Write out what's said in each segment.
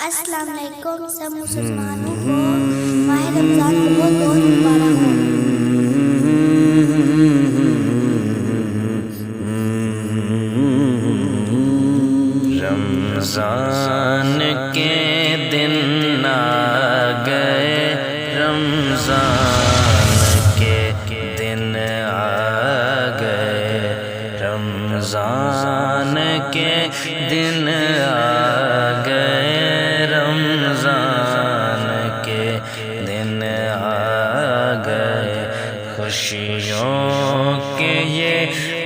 السلام علیکم سب مسلمانوں کو ماہ رمضان بہت بہت مبارک ہو۔ رمضان کے دن آ گئے، رمضان کے دن آ گئے، رمضان کے دن آ گئے، رمضان کے دن آ گئے، خوشیوں کے یہ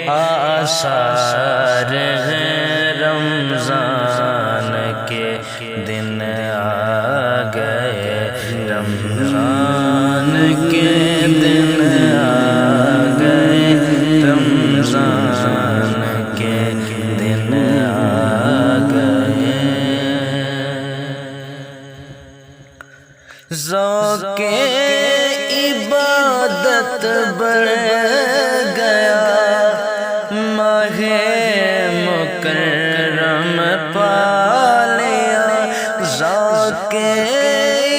آثار ہیں، رمضان کے دن آ گئے، رمضان کے دن آ گئے، رمضان کے دن آ گئے۔ ذوق عبادت بڑھ گیا، ماہ مکرم پا لیا، ذوق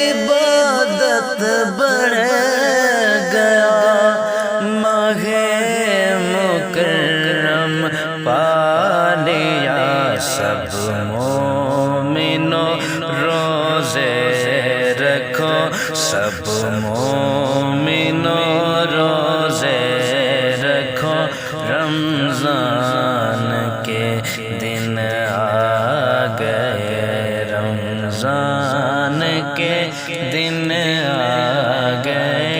عبادت بڑھ گیا، ماہ مکرم پا لیا، سب مومنوں روزے رکھو، سب مومنوں روزے رکھو، رمضان کے دن آ گئے، رمضان کے دن آ گئے،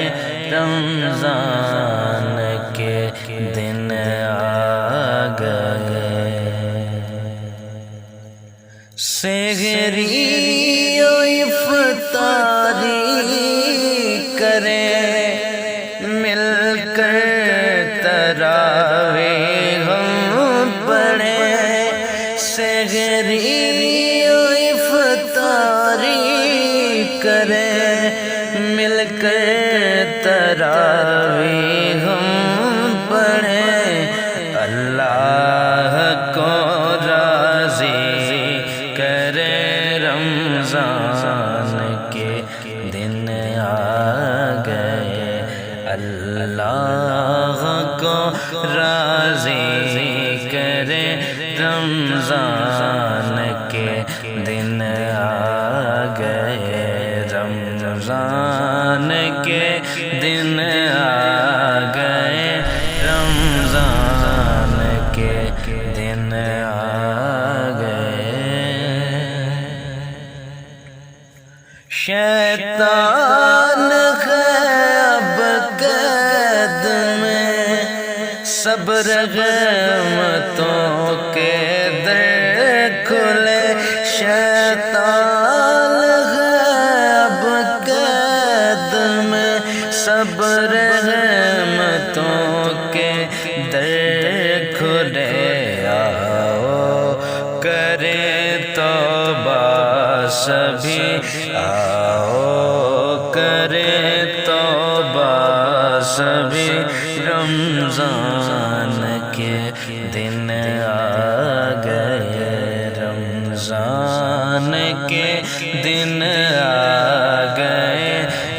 رمضان کے دن آ گئے۔ سحری و افطاری کریں، مل کر تراویح ہم پڑھیں، سحری و افطاری کریں، مل کر تراویح ہم پڑھیں، اللہ کو راضی کرے، رمضان کے دن آ گئے، اللہ کو راضی کرے، رمضان کے دن آ گئے، رمضان کے دن آ گئے، رمضان کے دن آ گئے۔ شیطان ہے اب قید میں، سب رحمتوں کے در کھلے، شیطان ہے اب قید میں، سب رحمتوں کے در کھلے، آؤ کرے توبہ سبھی، آؤ کرے توبہ سبھی، رمضان کے دن آ گئے، رمضان کے دن آ گئے،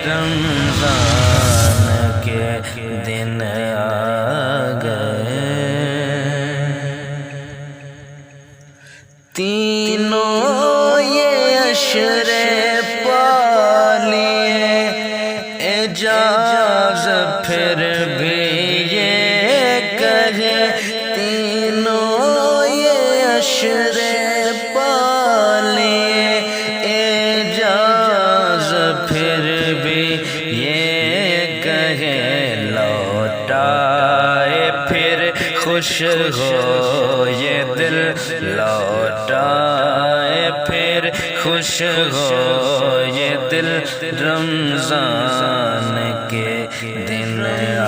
رمضان کے دن آ گئے۔ تینوں یہ عشرے پا لیے، اعجاز پھر بھی یہ کہے، تینوں یہ عشرے پا لیے، اعجاز پھر بھی یہ کہے، لوٹائے پھر خوش ہو یہ دل، لوٹائے پھر خوش ہو یہ دل، رمضان کے دن آ